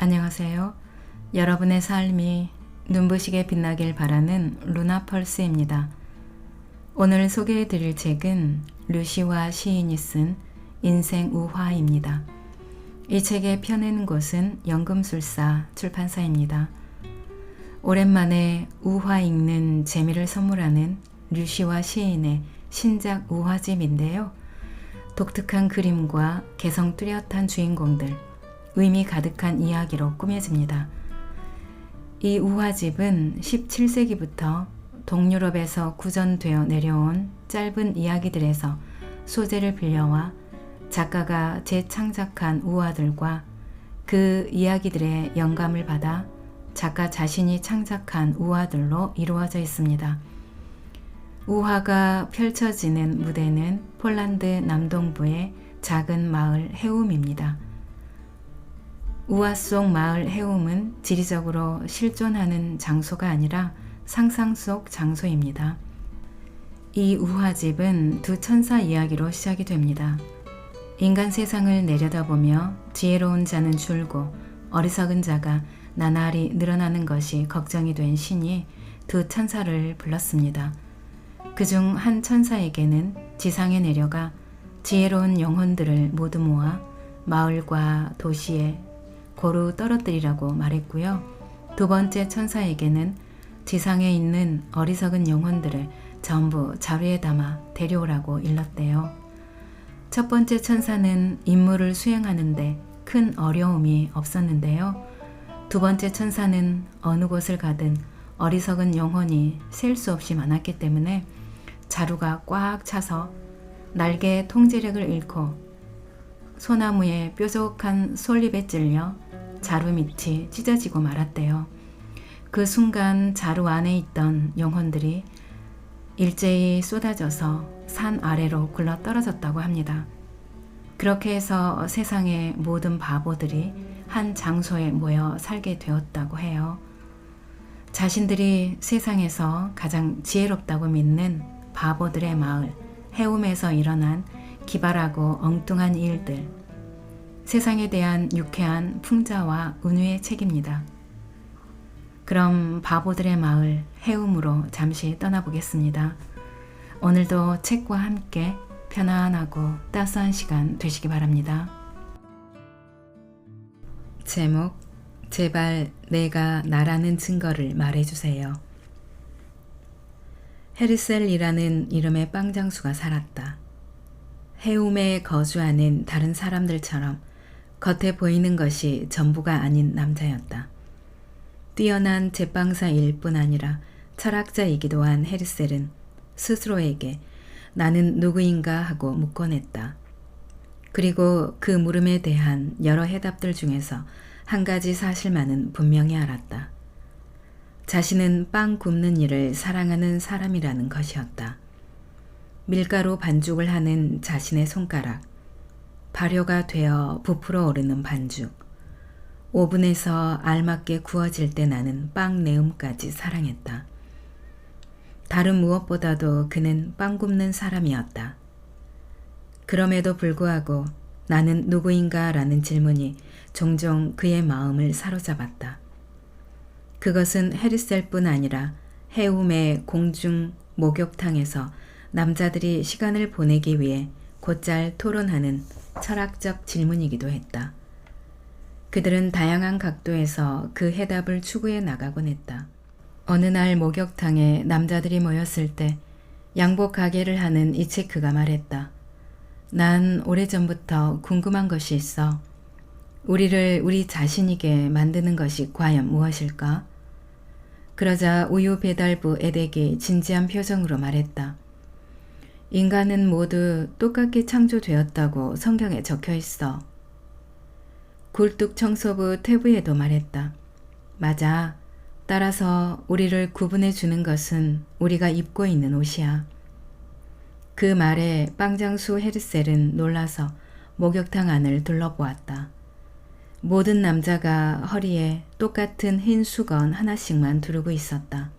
안녕하세요. 여러분의 삶이 눈부시게 빛나길 바라는 루나펄스입니다. 오늘 소개해 드릴 책은 류시화 시인이 쓴 인생 우화입니다. 이 책의 펴낸 곳은 연금술사 출판사입니다. 오랜만에 우화 읽는 재미를 선물하는 류시화 시인의 신작 우화집인데요. 독특한 그림과 개성 뚜렷한 주인공들, 의미 가득한 이야기로 꾸며집니다. 이 우화집은 17세기부터 동유럽에서 구전되어 내려온 짧은 이야기들에서 소재를 빌려와 작가가 재창작한 우화들과 그 이야기들의 영감을 받아 작가 자신이 창작한 우화들로 이루어져 있습니다. 우화가 펼쳐지는 무대는 폴란드 남동부의 작은 마을 해움입니다. 우화 속 마을 해움은 지리적으로 실존하는 장소가 아니라 상상 속 장소입니다. 이 우화집은 두 천사 이야기로 시작이 됩니다. 인간 세상을 내려다보며 지혜로운 자는 줄고 어리석은 자가 나날이 늘어나는 것이 걱정이 된 신이 두 천사를 불렀습니다. 그중 한 천사에게는 지상에 내려가 지혜로운 영혼들을 모두 모아 마을과 도시에 고루 떨어뜨리라고 말했고요. 두 번째 천사에게는 지상에 있는 어리석은 영혼들을 전부 자루에 담아 데려오라고 일렀대요. 첫 번째 천사는 임무를 수행하는데 큰 어려움이 없었는데요. 두 번째 천사는 어느 곳을 가든 어리석은 영혼이 셀 수 없이 많았기 때문에 자루가 꽉 차서 날개의 통제력을 잃고 소나무의 뾰족한 솔잎에 찔려 자루 밑이 찢어지고 말았대요. 그 순간 자루 안에 있던 영혼들이 일제히 쏟아져서 산 아래로 굴러 떨어졌다고 합니다. 그렇게 해서 세상의 모든 바보들이 한 장소에 모여 살게 되었다고 해요. 자신들이 세상에서 가장 지혜롭다고 믿는 바보들의 마을, 해움에서 일어난 기발하고 엉뚱한 일들, 세상에 대한 유쾌한 풍자와 은유의 책입니다. 그럼 바보들의 마을, 해움으로 잠시 떠나보겠습니다. 오늘도 책과 함께 편안하고 따스한 시간 되시기 바랍니다. 제목, 제발 내가 나라는 증거를 말해주세요. 헤르셀이라는 이름의 빵장수가 살았다. 해움에 거주하는 다른 사람들처럼 겉에 보이는 것이 전부가 아닌 남자였다. 뛰어난 제빵사일 뿐 아니라 철학자이기도 한 헤르셀은 스스로에게 나는 누구인가 하고 묻곤 했다. 그리고 그 물음에 대한 여러 해답들 중에서 한 가지 사실만은 분명히 알았다. 자신은 빵 굽는 일을 사랑하는 사람이라는 것이었다. 밀가루 반죽을 하는 자신의 손가락, 발효가 되어 부풀어 오르는 반죽, 오븐에서 알맞게 구워질 때 나는 빵 내음까지 사랑했다. 다른 무엇보다도 그는 빵 굽는 사람이었다. 그럼에도 불구하고 나는 누구인가 라는 질문이 종종 그의 마음을 사로잡았다. 그것은 헤르셀뿐 아니라 해움의 공중 목욕탕에서 남자들이 시간을 보내기 위해 곧잘 토론하는 철학적 질문이기도 했다. 그들은 다양한 각도에서 그 해답을 추구해 나가곤 했다. 어느 날 목욕탕에 남자들이 모였을 때 양복 가게를 하는 이체크가 말했다. 난 오래전부터 궁금한 것이 있어. 우리를 우리 자신이게 만드는 것이 과연 무엇일까? 그러자 우유 배달부 에덱이 진지한 표정으로 말했다. 인간은 모두 똑같게 창조되었다고 성경에 적혀 있어. 굴뚝 청소부 태부에도 말했다. 맞아. 따라서 우리를 구분해 주는 것은 우리가 입고 있는 옷이야. 그 말에 빵장수 헤르셀은 놀라서 목욕탕 안을 둘러보았다. 모든 남자가 허리에 똑같은 흰 수건 하나씩만 두르고 있었다.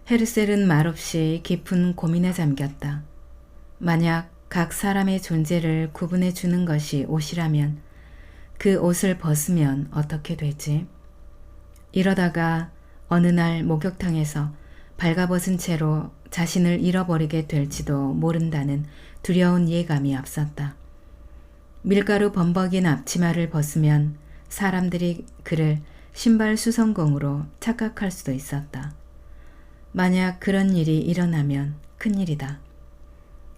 헤르셀은 말없이 깊은 고민에 잠겼다. 만약 각 사람의 존재를 구분해 주는 것이 옷이라면 그 옷을 벗으면 어떻게 되지? 이러다가 어느 날 목욕탕에서 발가벗은 채로 자신을 잃어버리게 될지도 모른다는 두려운 예감이 앞섰다. 밀가루 범벅인 앞치마를 벗으면 사람들이 그를 신발 수선공으로 착각할 수도 있었다. 만약 그런 일이 일어나면 큰일이다.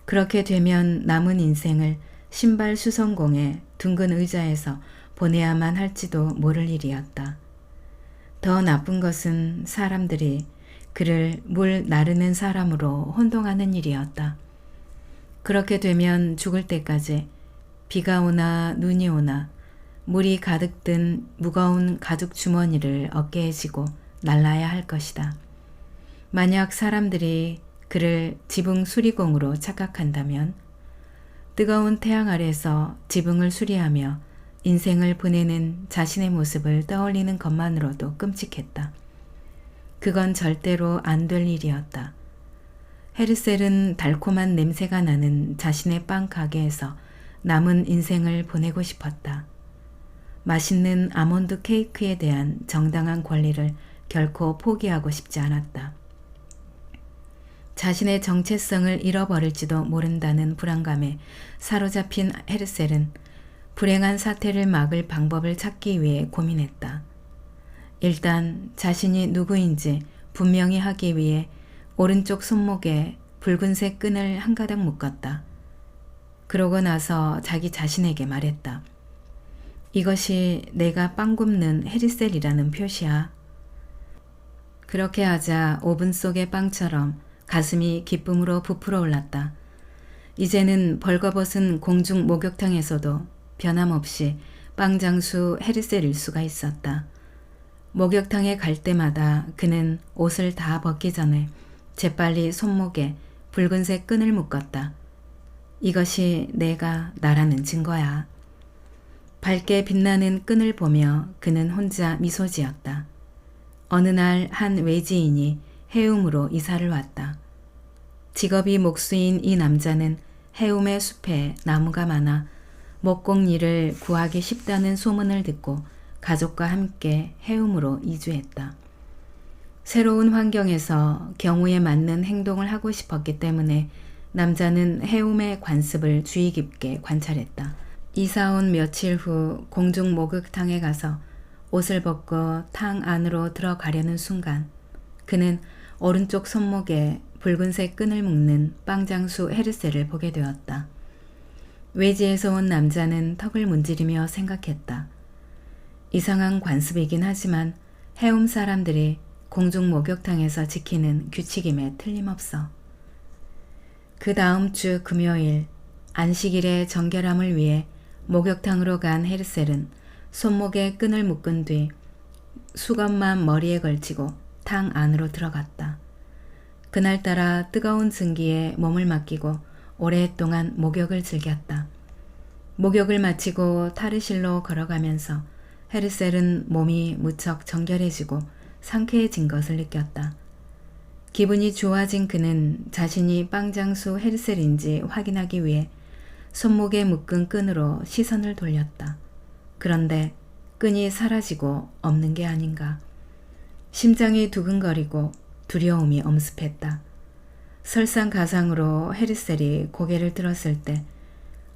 그렇게 되면 남은 인생을 신발 수선공의 둥근 의자에서 보내야만 할지도 모를 일이었다. 더 나쁜 것은 사람들이 그를 물 나르는 사람으로 혼동하는 일이었다. 그렇게 되면 죽을 때까지 비가 오나 눈이 오나 물이 가득 든 무거운 가죽 주머니를 어깨에 지고 날라야 할 것이다. 만약 사람들이 그를 지붕 수리공으로 착각한다면 뜨거운 태양 아래서 지붕을 수리하며 인생을 보내는 자신의 모습을 떠올리는 것만으로도 끔찍했다. 그건 절대로 안 될 일이었다. 헤르셀은 달콤한 냄새가 나는 자신의 빵 가게에서 남은 인생을 보내고 싶었다. 맛있는 아몬드 케이크에 대한 정당한 권리를 결코 포기하고 싶지 않았다. 자신의 정체성을 잃어버릴지도 모른다는 불안감에 사로잡힌 헤르셀은 불행한 사태를 막을 방법을 찾기 위해 고민했다. 일단 자신이 누구인지 분명히 하기 위해 오른쪽 손목에 붉은색 끈을 한 가닥 묶었다. 그러고 나서 자기 자신에게 말했다. 이것이 내가 빵 굽는 헤르셀이라는 표시야. 그렇게 하자 오븐 속의 빵처럼 가슴이 기쁨으로 부풀어 올랐다. 이제는 벌거벗은 공중 목욕탕에서도 변함없이 빵장수 헤르셀일 수가 있었다. 목욕탕에 갈 때마다 그는 옷을 다 벗기 전에 재빨리 손목에 붉은색 끈을 묶었다. 이것이 내가 나라는 증거야. 밝게 빛나는 끈을 보며 그는 혼자 미소 지었다. 어느 날 한 외지인이 해움으로 이사를 왔다. 직업이 목수인 이 남자는 해움의 숲에 나무가 많아 목공일을 구하기 쉽다는 소문을 듣고 가족과 함께 해움으로 이주했다. 새로운 환경에서 경우에 맞는 행동을 하고 싶었기 때문에 남자는 해움의 관습을 주의 깊게 관찰했다. 이사 온 며칠 후 공중 목욕탕에 가서 옷을 벗고 탕 안으로 들어가려는 순간 그는 오른쪽 손목에 붉은색 끈을 묶는 빵장수 헤르셀을 보게 되었다. 외지에서 온 남자는 턱을 문지르며 생각했다. 이상한 관습이긴 하지만 해움 사람들이 공중 목욕탕에서 지키는 규칙임에 틀림없어. 그 다음 주 금요일 안식일의 정결함을 위해 목욕탕으로 간 헤르셀은 손목에 끈을 묶은 뒤 수건만 머리에 걸치고 탕 안으로 들어갔다. 그날따라 뜨거운 증기에 몸을 맡기고 오랫동안 목욕을 즐겼다. 목욕을 마치고 탈의실로 걸어가면서 헤르셀은 몸이 무척 정결해지고 상쾌해진 것을 느꼈다. 기분이 좋아진 그는 자신이 빵장수 헤르셀인지 확인하기 위해 손목에 묶은 끈으로 시선을 돌렸다. 그런데 끈이 사라지고 없는 게 아닌가. 심장이 두근거리고 두려움이 엄습했다. 설상가상으로 헤르셀이 고개를 들었을 때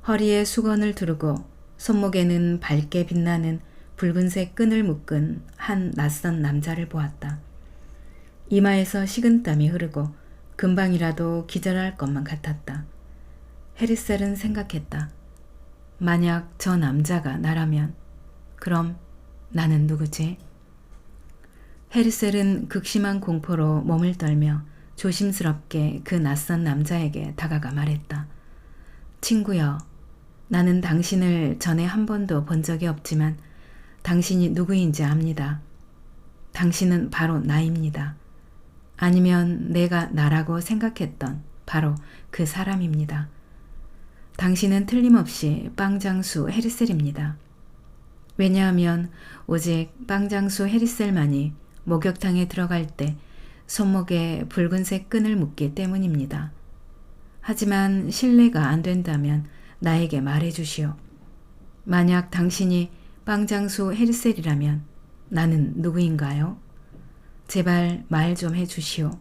허리에 수건을 두르고 손목에는 밝게 빛나는 붉은색 끈을 묶은 한 낯선 남자를 보았다. 이마에서 식은땀이 흐르고 금방이라도 기절할 것만 같았다. 헤르셀은 생각했다. 만약 저 남자가 나라면 그럼 나는 누구지? 헤르셀은 극심한 공포로 몸을 떨며 조심스럽게 그 낯선 남자에게 다가가 말했다. 친구여, 나는 당신을 전에 한 번도 본 적이 없지만 당신이 누구인지 압니다. 당신은 바로 나입니다. 아니면 내가 나라고 생각했던 바로 그 사람입니다. 당신은 틀림없이 빵장수 헤르셀입니다. 왜냐하면 오직 빵장수 헤르셀만이 목욕탕에 들어갈 때 손목에 붉은색 끈을 묶기 때문입니다. 하지만 신뢰가 안 된다면 나에게 말해 주시오. 만약 당신이 빵장수 헬셀이라면 나는 누구인가요? 제발 말 좀 해주시오.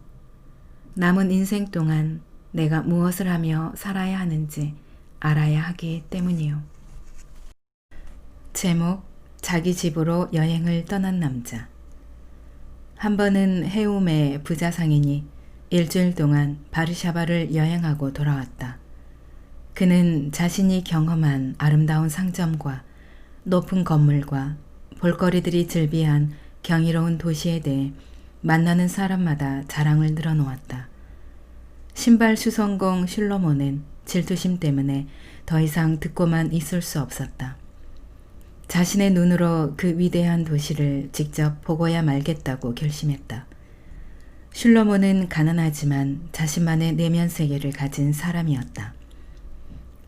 남은 인생 동안 내가 무엇을 하며 살아야 하는지 알아야 하기 때문이요. 제목, 자기 집으로 여행을 떠난 남자. 한 번은 해움의 부자 상인이 일주일 동안 바르샤바를 여행하고 돌아왔다. 그는 자신이 경험한 아름다운 상점과 높은 건물과 볼거리들이 즐비한 경이로운 도시에 대해 만나는 사람마다 자랑을 늘어놓았다. 신발 수선공 슐로모는 질투심 때문에 더 이상 듣고만 있을 수 없었다. 자신의 눈으로 그 위대한 도시를 직접 보고야 말겠다고 결심했다. 슐로모는 가난하지만 자신만의 내면 세계를 가진 사람이었다.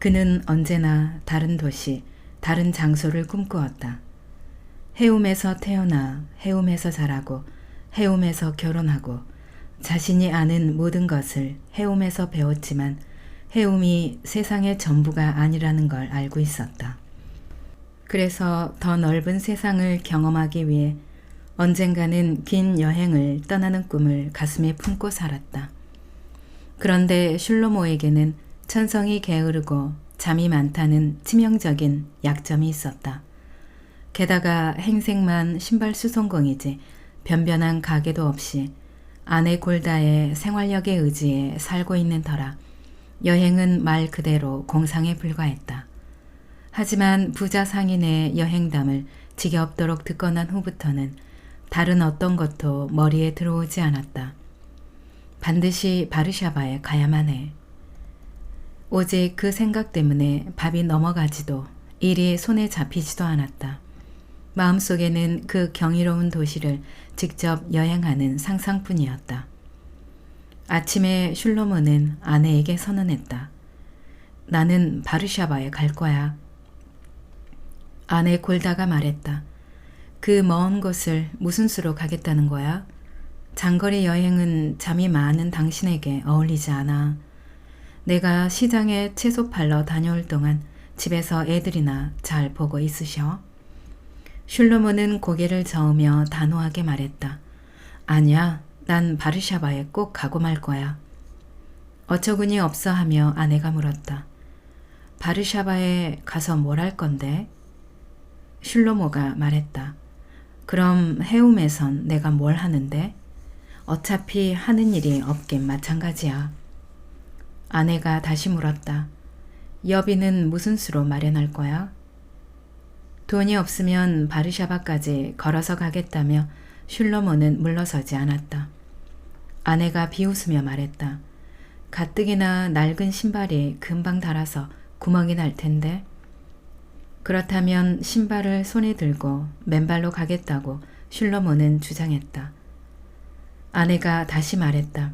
그는 언제나 다른 도시, 다른 장소를 꿈꾸었다. 해움에서 태어나 해움에서 자라고 해움에서 결혼하고 자신이 아는 모든 것을 해움에서 배웠지만 해움이 세상의 전부가 아니라는 걸 알고 있었다. 그래서 더 넓은 세상을 경험하기 위해 언젠가는 긴 여행을 떠나는 꿈을 가슴에 품고 살았다. 그런데 슐로모에게는 천성이 게으르고 잠이 많다는 치명적인 약점이 있었다. 게다가 행색만 신발 수선공이지 변변한 가게도 없이 아내 골다의 생활력에 의지해 살고 있는 터라 여행은 말 그대로 공상에 불과했다. 하지만 부자 상인의 여행담을 지겹도록 듣고 난 후부터는 다른 어떤 것도 머리에 들어오지 않았다. 반드시 바르샤바에 가야만 해. 오직 그 생각 때문에 밥이 넘어가지도 일이 손에 잡히지도 않았다. 마음속에는 그 경이로운 도시를 직접 여행하는 상상뿐이었다. 아침에 슐로모는 아내에게 선언했다. 나는 바르샤바에 갈 거야. 아내 골다가 말했다. 그 먼 곳을 무슨 수로 가겠다는 거야? 장거리 여행은 잠이 많은 당신에게 어울리지 않아. 내가 시장에 채소 팔러 다녀올 동안 집에서 애들이나 잘 보고 있으셔. 슐로모는 고개를 저으며 단호하게 말했다. 아니야, 난 바르샤바에 꼭 가고 말 거야. 어처구니 없어 하며 아내가 물었다. 바르샤바에 가서 뭘 할 건데? 슐로모가 말했다. 그럼 해움에선 내가 뭘 하는데? 어차피 하는 일이 없긴 마찬가지야. 아내가 다시 물었다. 여비는 무슨 수로 마련할 거야? 돈이 없으면 바르샤바까지 걸어서 가겠다며 슐로모는 물러서지 않았다. 아내가 비웃으며 말했다. 가뜩이나 낡은 신발이 금방 닳아서 구멍이 날 텐데. 그렇다면 신발을 손에 들고 맨발로 가겠다고 슐로모는 주장했다. 아내가 다시 말했다.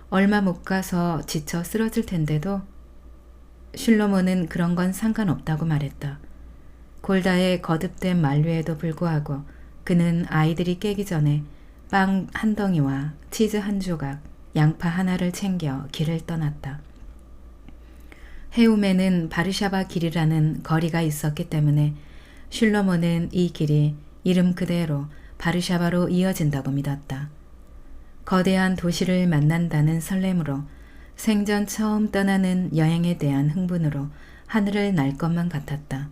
얼마 못 가서 지쳐 쓰러질 텐데도. 슐로모는 그런 건 상관없다고 말했다. 골다의 거듭된 만류에도 불구하고 그는 아이들이 깨기 전에 빵 한 덩이와 치즈 한 조각, 양파 하나를 챙겨 길을 떠났다. 해움에는 바르샤바 길이라는 거리가 있었기 때문에 슐로모는 이 길이 이름 그대로 바르샤바로 이어진다고 믿었다. 거대한 도시를 만난다는 설렘으로 생전 처음 떠나는 여행에 대한 흥분으로 하늘을 날 것만 같았다.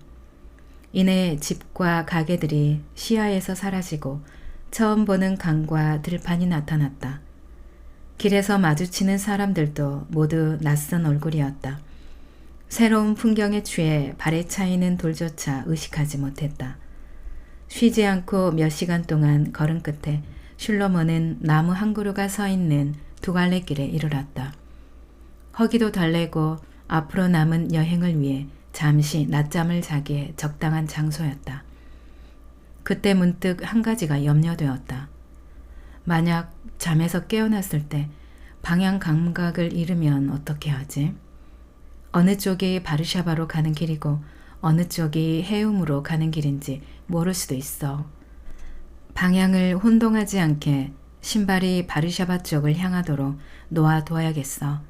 이내 집과 가게들이 시야에서 사라지고 처음 보는 강과 들판이 나타났다. 길에서 마주치는 사람들도 모두 낯선 얼굴이었다. 새로운 풍경에 취해 발에 차이는 돌조차 의식하지 못했다. 쉬지 않고 몇 시간 동안 걸음 끝에 슐로모는 나무 한 그루가 서 있는 두 갈래길에 이르렀다. 허기도 달래고 앞으로 남은 여행을 위해 잠시 낮잠을 자기에 적당한 장소였다. 그때 문득 한 가지가 염려되었다. 만약 잠에서 깨어났을 때 방향 감각을 잃으면 어떻게 하지? 어느 쪽이 바르샤바로 가는 길이고 어느 쪽이 해움으로 가는 길인지 모를 수도 있어. 방향을 혼동하지 않게 신발이 바르샤바 쪽을 향하도록 놓아둬야겠어.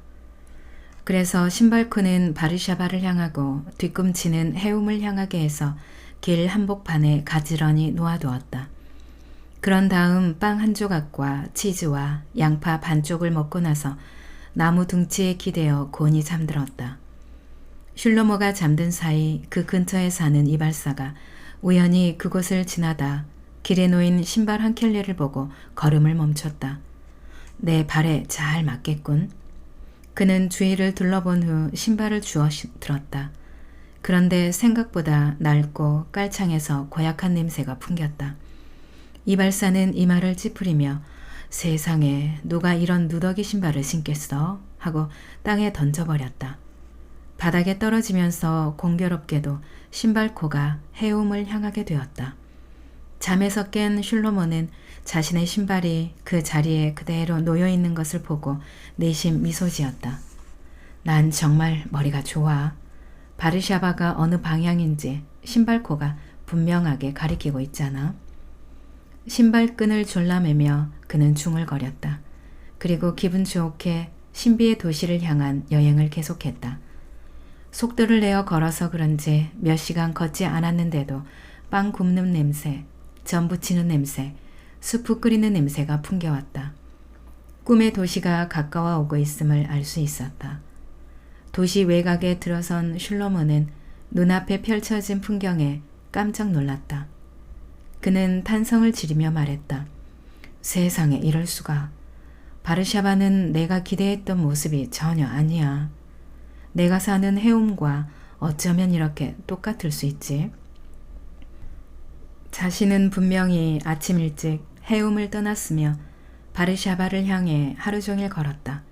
그래서 신발코는 바르샤바를 향하고 뒤꿈치는 해움을 향하게 해서 길 한복판에 가지런히 놓아두었다. 그런 다음 빵 한 조각과 치즈와 양파 반쪽을 먹고 나서 나무 둥치에 기대어 곤히 잠들었다. 슐로모가 잠든 사이 그 근처에 사는 이발사가 우연히 그곳을 지나다 길에 놓인 신발 한 켤레를 보고 걸음을 멈췄다. 내 발에 잘 맞겠군. 그는 주위를 둘러본 후 신발을 주워 들었다. 그런데 생각보다 낡고 깔창에서 고약한 냄새가 풍겼다. 이발사는 이마를 찌푸리며 세상에 누가 이런 누더기 신발을 신겠어? 하고 땅에 던져버렸다. 바닥에 떨어지면서 공교롭게도 신발코가 해움을 향하게 되었다. 잠에서 깬 슐로모는 자신의 신발이 그 자리에 그대로 놓여있는 것을 보고 내심 미소 지었다. 난 정말 머리가 좋아. 바르샤바가 어느 방향인지 신발코가 분명하게 가리키고 있잖아. 신발끈을 졸라매며 그는 중얼거렸다. 그리고 기분 좋게 신비의 도시를 향한 여행을 계속했다. 속도를 내어 걸어서 그런지 몇 시간 걷지 않았는데도 빵 굽는 냄새, 전 부치는 냄새, 수프 끓이는 냄새가 풍겨왔다. 꿈의 도시가 가까워 오고 있음을 알 수 있었다. 도시 외곽에 들어선 슐로모는 눈앞에 펼쳐진 풍경에 깜짝 놀랐다. 그는 탄성을 지르며 말했다. 세상에 이럴 수가. 바르샤바는 내가 기대했던 모습이 전혀 아니야. 내가 사는 해움과 어쩌면 이렇게 똑같을 수 있지. 자신은 분명히 아침 일찍 해움을 떠났으며 바르샤바를 향해 하루 종일 걸었다.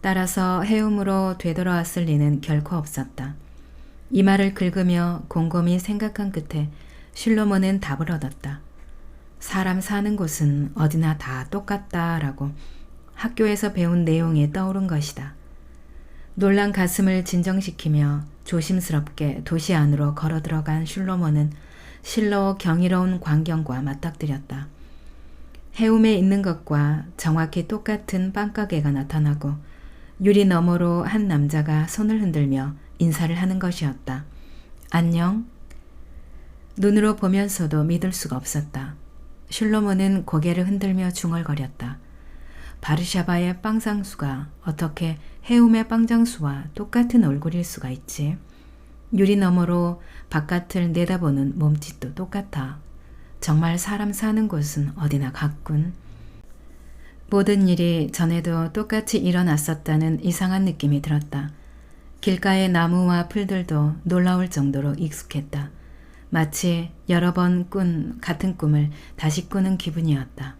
따라서 해움으로 되돌아왔을 리는 결코 없었다. 이 말을 긁으며 곰곰이 생각한 끝에 슐로모는 답을 얻었다. 사람 사는 곳은 어디나 다 똑같다라고 학교에서 배운 내용이 떠오른 것이다. 놀란 가슴을 진정시키며 조심스럽게 도시 안으로 걸어 들어간 슐로모는 실로 경이로운 광경과 맞닥뜨렸다. 해움에 있는 것과 정확히 똑같은 빵가게가 나타나고 유리 너머로 한 남자가 손을 흔들며 인사를 하는 것이었다. 안녕? 눈으로 보면서도 믿을 수가 없었다. 슐로모는 고개를 흔들며 중얼거렸다. 바르샤바의 빵장수가 어떻게 해움의 빵장수와 똑같은 얼굴일 수가 있지? 유리 너머로 바깥을 내다보는 몸짓도 똑같아. 정말 사람 사는 곳은 어디나 같군. 모든 일이 전에도 똑같이 일어났었다는 이상한 느낌이 들었다. 길가의 나무와 풀들도 놀라울 정도로 익숙했다. 마치 여러 번 꾼 같은 꿈을 다시 꾸는 기분이었다.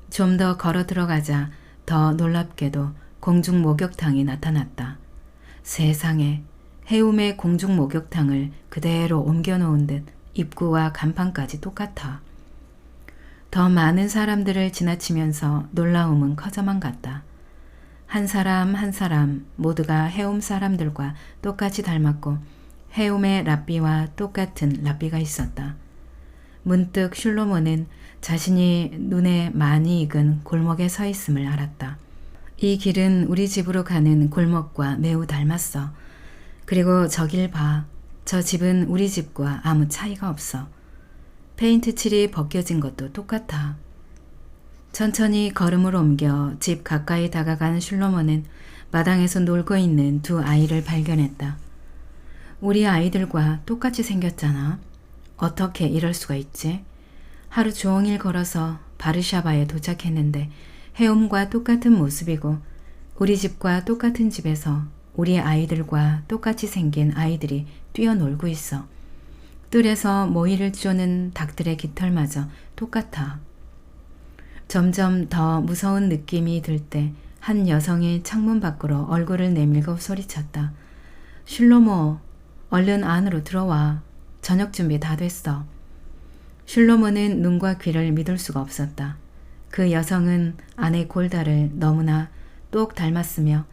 좀 더 걸어 들어가자 더 놀랍게도 공중 목욕탕이 나타났다. 세상에 해움의 공중 목욕탕을 그대로 옮겨놓은 듯 입구와 간판까지 똑같아. 더 많은 사람들을 지나치면서 놀라움은 커져만 갔다. 한 사람 한 사람 모두가 해움 사람들과 똑같이 닮았고 해움의 랍비와 똑같은 랍비가 있었다. 문득 슐로모는 자신이 눈에 많이 익은 골목에 서 있음을 알았다. 이 길은 우리 집으로 가는 골목과 매우 닮았어. 그리고 저 길 봐. 저 집은 우리 집과 아무 차이가 없어. 페인트 칠이 벗겨진 것도 똑같아. 천천히 걸음을 옮겨 집 가까이 다가간 슐로모는 마당에서 놀고 있는 두 아이를 발견했다. 우리 아이들과 똑같이 생겼잖아. 어떻게 이럴 수가 있지? 하루 종일 걸어서 바르샤바에 도착했는데 해움과 똑같은 모습이고 우리 집과 똑같은 집에서 우리 아이들과 똑같이 생긴 아이들이 뛰어놀고 있어. 뜰에서 모이를 쪼는 닭들의 깃털마저 똑같아. 점점 더 무서운 느낌이 들 때 한 여성이 창문 밖으로 얼굴을 내밀고 소리쳤다. 슐로모, 얼른 안으로 들어와. 저녁 준비 다 됐어. 슐로모는 눈과 귀를 믿을 수가 없었다. 그 여성은 아내 골다를 너무나 똑 닮았으며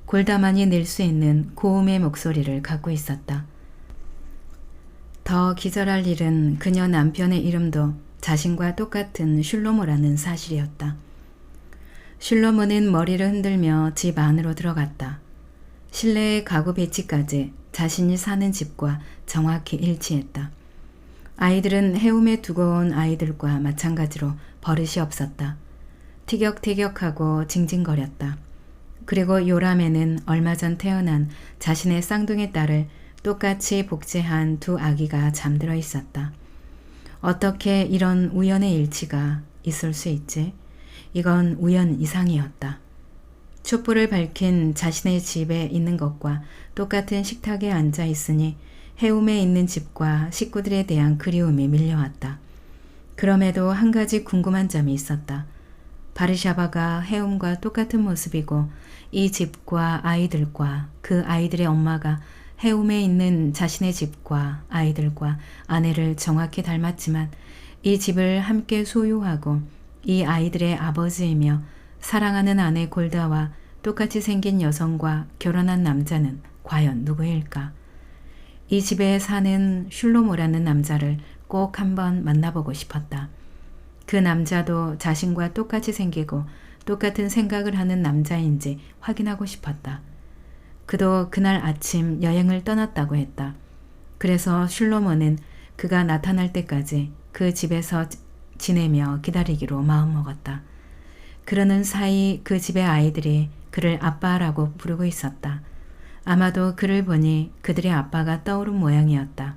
골다만이 낼 수 있는 고음의 목소리를 갖고 있었다. 더 기절할 일은 그녀 남편의 이름도 자신과 똑같은 슐로모라는 사실이었다. 슐로모는 머리를 흔들며 집 안으로 들어갔다. 실내의 가구 배치까지 자신이 사는 집과 정확히 일치했다. 아이들은 해움에 두고 온 아이들과 마찬가지로 버릇이 없었다. 티격태격하고 징징거렸다. 그리고 요람에는 얼마 전 태어난 자신의 쌍둥이 딸을 똑같이 복제한 두 아기가 잠들어 있었다. 어떻게 이런 우연의 일치가 있을 수 있지? 이건 우연 이상이었다. 촛불을 밝힌 자신의 집에 있는 것과 똑같은 식탁에 앉아 있으니 해움에 있는 집과 식구들에 대한 그리움이 밀려왔다. 그럼에도 한 가지 궁금한 점이 있었다. 바르샤바가 해움과 똑같은 모습이고 이 집과 아이들과 그 아이들의 엄마가 해움에 있는 자신의 집과 아이들과 아내를 정확히 닮았지만 이 집을 함께 소유하고 이 아이들의 아버지이며 사랑하는 아내 골다와 똑같이 생긴 여성과 결혼한 남자는 과연 누구일까? 이 집에 사는 슐로모라는 남자를 꼭 한번 만나보고 싶었다. 그 남자도 자신과 똑같이 생기고 똑같은 생각을 하는 남자인지 확인하고 싶었다. 그도 그날 아침 여행을 떠났다고 했다. 그래서 슐로모는 그가 나타날 때까지 그 집에서 지내며 기다리기로 마음먹었다. 그러는 사이 그 집의 아이들이 그를 아빠라고 부르고 있었다. 아마도 그를 보니 그들의 아빠가 떠오른 모양이었다.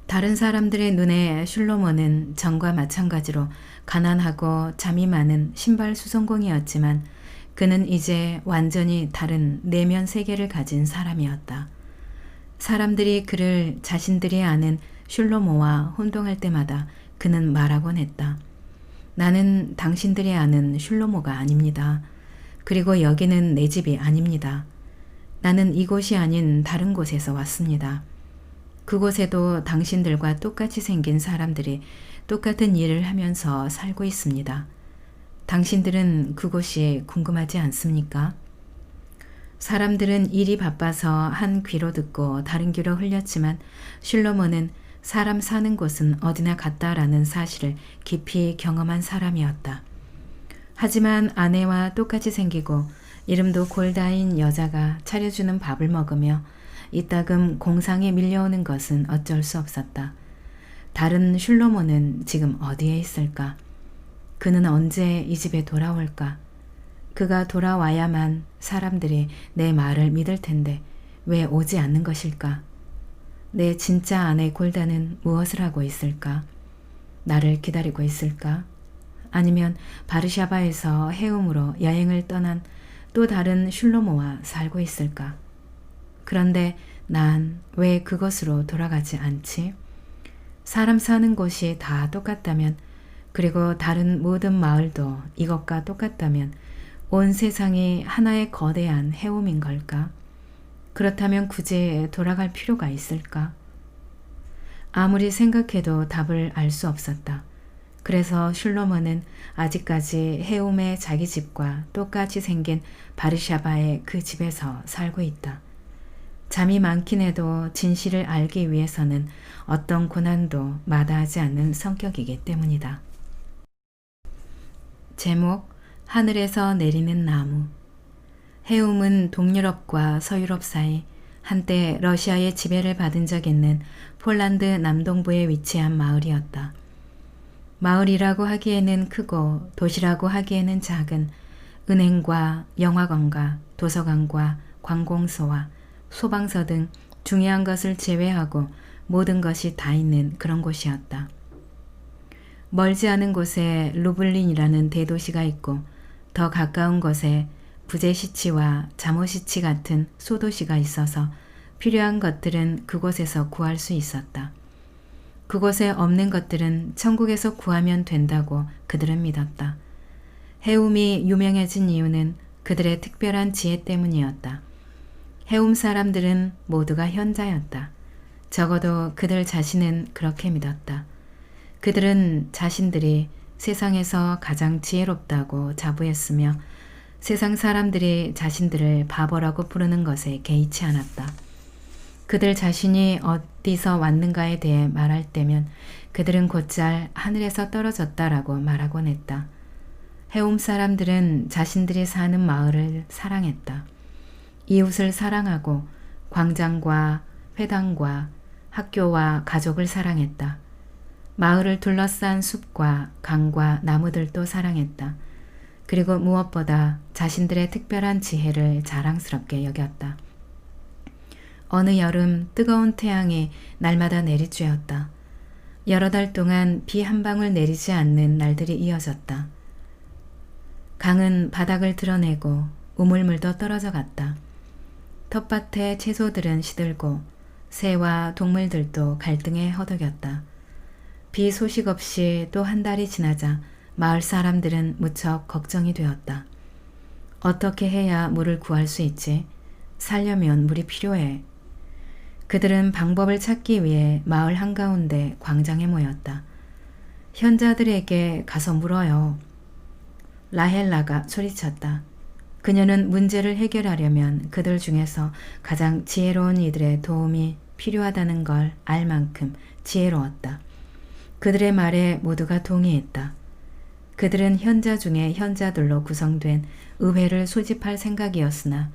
다른 사람들의 눈에 슐로모는 전과 마찬가지로 가난하고 잠이 많은 신발 수선공이었지만 그는 이제 완전히 다른 내면 세계를 가진 사람이었다. 사람들이 그를 자신들이 아는 슐로모와 혼동할 때마다 그는 말하곤 했다. 나는 당신들이 아는 슐로모가 아닙니다. 그리고 여기는 내 집이 아닙니다. 나는 이곳이 아닌 다른 곳에서 왔습니다. 그곳에도 당신들과 똑같이 생긴 사람들이 똑같은 일을 하면서 살고 있습니다. 당신들은 그곳이 궁금하지 않습니까? 사람들은 일이 바빠서 한 귀로 듣고 다른 귀로 흘렸지만 슐로모는 사람 사는 곳은 어디나 같다라는 사실을 깊이 경험한 사람이었다. 하지만 아내와 똑같이 생기고 이름도 골다인 여자가 차려주는 밥을 먹으며 이따금 공상에 밀려오는 것은 어쩔 수 없었다. 다른 슐로모는 지금 어디에 있을까? 그는 언제 이 집에 돌아올까? 그가 돌아와야만 사람들이 내 말을 믿을 텐데 왜 오지 않는 것일까? 내 진짜 아내 골다는 무엇을 하고 있을까? 나를 기다리고 있을까? 아니면 바르샤바에서 해움으로 여행을 떠난 또 다른 슐로모와 살고 있을까? 그런데 난 왜 그것으로 돌아가지 않지? 사람 사는 곳이 다 똑같다면, 그리고 다른 모든 마을도 이것과 똑같다면 온 세상이 하나의 거대한 해움인 걸까? 그렇다면 굳이 돌아갈 필요가 있을까? 아무리 생각해도 답을 알 수 없었다. 그래서 슐로모는 아직까지 해움의 자기 집과 똑같이 생긴 바르샤바의 그 집에서 살고 있다. 잠이 많긴 해도 진실을 알기 위해서는 어떤 고난도 마다하지 않는 성격이기 때문이다. 제목: 하늘에서 내리는 나무. 해움은 동유럽과 서유럽 사이 한때 러시아의 지배를 받은 적 있는 폴란드 남동부에 위치한 마을이었다. 마을이라고 하기에는 크고 도시라고 하기에는 작은 은행과 영화관과 도서관과 관공서와 소방서 등 중요한 것을 제외하고 모든 것이 다 있는 그런 곳이었다. 멀지 않은 곳에 루블린이라는 대도시가 있고 더 가까운 곳에 부제시치와 자모시치 같은 소도시가 있어서 필요한 것들은 그곳에서 구할 수 있었다. 그곳에 없는 것들은 천국에서 구하면 된다고 그들은 믿었다. 해움이 유명해진 이유는 그들의 특별한 지혜 때문이었다. 해움 사람들은 모두가 현자였다. 적어도 그들 자신은 그렇게 믿었다. 그들은 자신들이 세상에서 가장 지혜롭다고 자부했으며 세상 사람들이 자신들을 바보라고 부르는 것에 개의치 않았다. 그들 자신이 어디서 왔는가에 대해 말할 때면 그들은 곧잘 하늘에서 떨어졌다라고 말하곤 했다. 해움 사람들은 자신들이 사는 마을을 사랑했다. 이웃을 사랑하고 광장과 회당과 학교와 가족을 사랑했다. 마을을 둘러싼 숲과 강과 나무들도 사랑했다. 그리고 무엇보다 자신들의 특별한 지혜를 자랑스럽게 여겼다. 어느 여름 뜨거운 태양이 날마다 내리쬐었다. 여러 달 동안 비 한 방울 내리지 않는 날들이 이어졌다. 강은 바닥을 드러내고 우물물도 떨어져 갔다. 텃밭의 채소들은 시들고 새와 동물들도 갈등에 허덕였다. 비 소식 없이 또 한 달이 지나자 마을 사람들은 무척 걱정이 되었다. 어떻게 해야 물을 구할 수 있지? 살려면 물이 필요해. 그들은 방법을 찾기 위해 마을 한가운데 광장에 모였다. 현자들에게 가서 물어요. 라헬라가 소리쳤다. 그녀는 문제를 해결하려면 그들 중에서 가장 지혜로운 이들의 도움이 필요하다는 걸 알 만큼 지혜로웠다. 그들의 말에 모두가 동의했다. 그들은 현자 중에 현자들로 구성된 의회를 소집할 생각이었으나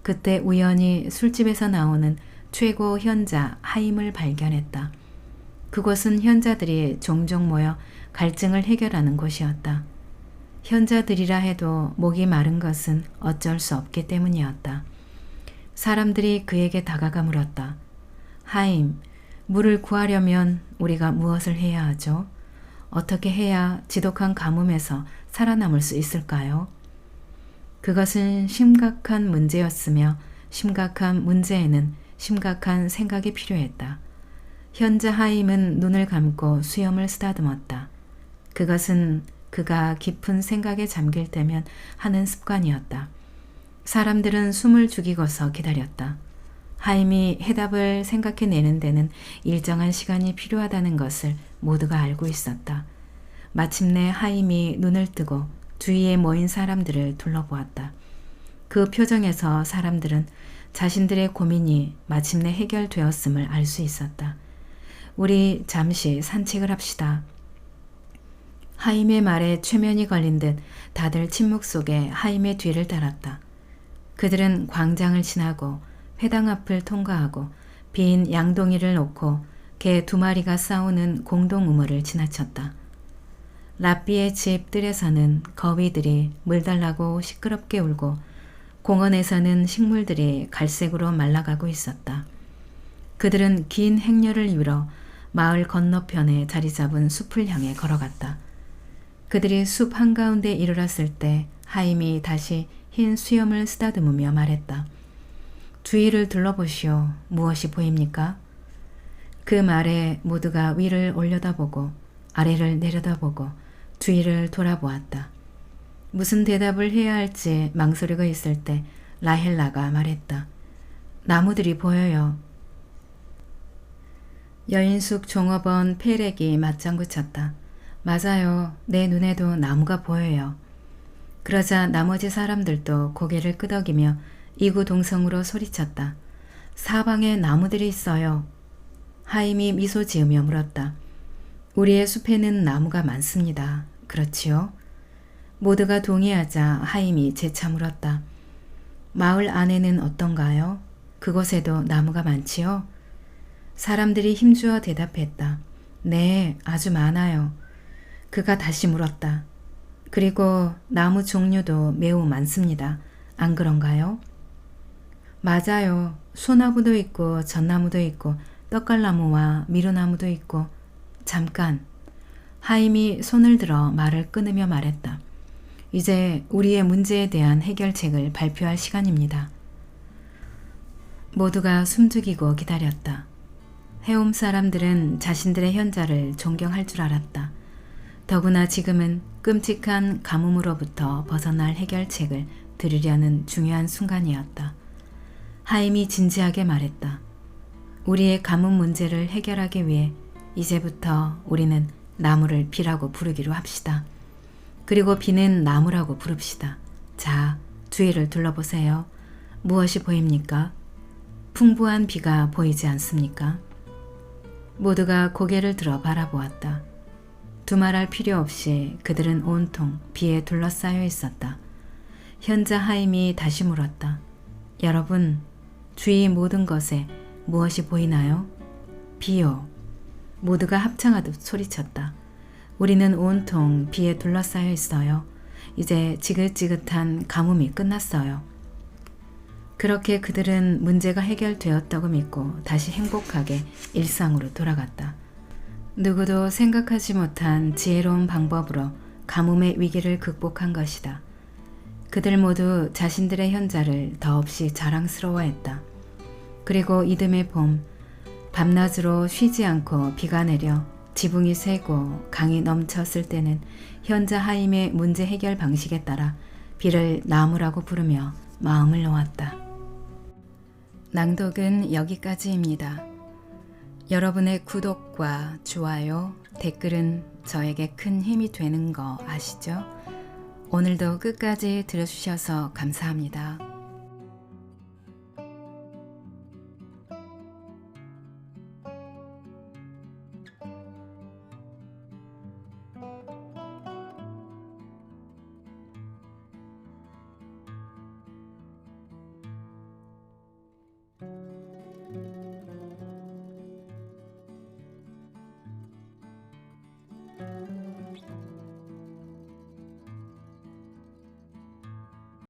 그때 우연히 술집에서 나오는 최고 현자 하임을 발견했다. 그곳은 현자들이 종종 모여 갈증을 해결하는 곳이었다. 현자들이라 해도 목이 마른 것은 어쩔 수 없기 때문이었다. 사람들이 그에게 다가가 물었다. 하임, 물을 구하려면 우리가 무엇을 해야 하죠? 어떻게 해야 지독한 가뭄에서 살아남을 수 있을까요? 그것은 심각한 문제였으며 심각한 문제에는 심각한 생각이 필요했다. 현자 하임은 눈을 감고 수염을 쓰다듬었다. 그것은 그가 깊은 생각에 잠길 때면 하는 습관이었다. 사람들은 숨을 죽이고서 기다렸다. 하임이 해답을 생각해내는 데는 일정한 시간이 필요하다는 것을 모두가 알고 있었다. 마침내 하임이 눈을 뜨고 주위에 모인 사람들을 둘러보았다. 그 표정에서 사람들은 자신들의 고민이 마침내 해결되었음을 알 수 있었다. 우리 잠시 산책을 합시다. 하임의 말에 최면이 걸린 듯 다들 침묵 속에 하임의 뒤를 따랐다. 그들은 광장을 지나고 회당 앞을 통과하고 빈 양동이를 놓고 개 2마리가 싸우는 공동 우물을 지나쳤다. 라삐의 집 뜰에서는 거위들이 물 달라고 시끄럽게 울고 공원에서는 식물들이 갈색으로 말라가고 있었다. 그들은 긴 행렬을 이루어 마을 건너편에 자리 잡은 숲을 향해 걸어갔다. 그들이 숲 한가운데 이르렀을 때 하임이 다시 흰 수염을 쓰다듬으며 말했다. 주위를 둘러보시오. 무엇이 보입니까? 그 말에 모두가 위를 올려다보고 아래를 내려다보고 주위를 돌아보았다. 무슨 대답을 해야 할지 망설이고 있을 때 라헬라가 말했다. 나무들이 보여요. 여인숙 종업원 페렉이 맞장구 쳤다. 맞아요. 내 눈에도 나무가 보여요. 그러자 나머지 사람들도 고개를 끄덕이며 이구동성으로 소리쳤다. 사방에 나무들이 있어요. 하임이 미소 지으며 물었다. 우리의 숲에는 나무가 많습니다. 그렇지요? 모두가 동의하자 하임이 재차 물었다. 마을 안에는 어떤가요? 그곳에도 나무가 많지요? 사람들이 힘주어 대답했다. 네, 아주 많아요. 그가 다시 물었다. 그리고 나무 종류도 매우 많습니다. 안 그런가요? 맞아요. 소나무도 있고 전나무도 있고 떡갈나무와 미루나무도 있고. 잠깐. 하임이 손을 들어 말을 끊으며 말했다. 이제 우리의 문제에 대한 해결책을 발표할 시간입니다. 모두가 숨죽이고 기다렸다. 해움 사람들은 자신들의 현자를 존경할 줄 알았다. 더구나 지금은 끔찍한 가뭄으로부터 벗어날 해결책을 들으려는 중요한 순간이었다. 하임이 진지하게 말했다. 우리의 가뭄 문제를 해결하기 위해 이제부터 우리는 나무를 비라고 부르기로 합시다. 그리고 비는 나무라고 부릅시다. 자, 주위를 둘러보세요. 무엇이 보입니까? 풍부한 비가 보이지 않습니까? 모두가 고개를 들어 바라보았다. 두말할 필요 없이 그들은 온통 비에 둘러싸여 있었다. 현자 하임이 다시 물었다. 여러분, 주위 모든 것에 무엇이 보이나요? 비요. 모두가 합창하듯 소리쳤다. 우리는 온통 비에 둘러싸여 있어요. 이제 지긋지긋한 가뭄이 끝났어요. 그렇게 그들은 문제가 해결되었다고 믿고 다시 행복하게 일상으로 돌아갔다. 누구도 생각하지 못한 지혜로운 방법으로 가뭄의 위기를 극복한 것이다. 그들 모두 자신들의 현자를 더없이 자랑스러워했다. 그리고 이듬해 봄, 밤낮으로 쉬지 않고 비가 내려 지붕이 새고 강이 넘쳤을 때는 현자 하임의 문제 해결 방식에 따라 비를 나무라고 부르며 마음을 놓았다. 낭독은 여기까지입니다. 여러분의 구독과 좋아요, 댓글은 저에게 큰 힘이 되는 거 아시죠? 오늘도 끝까지 들어주셔서 감사합니다.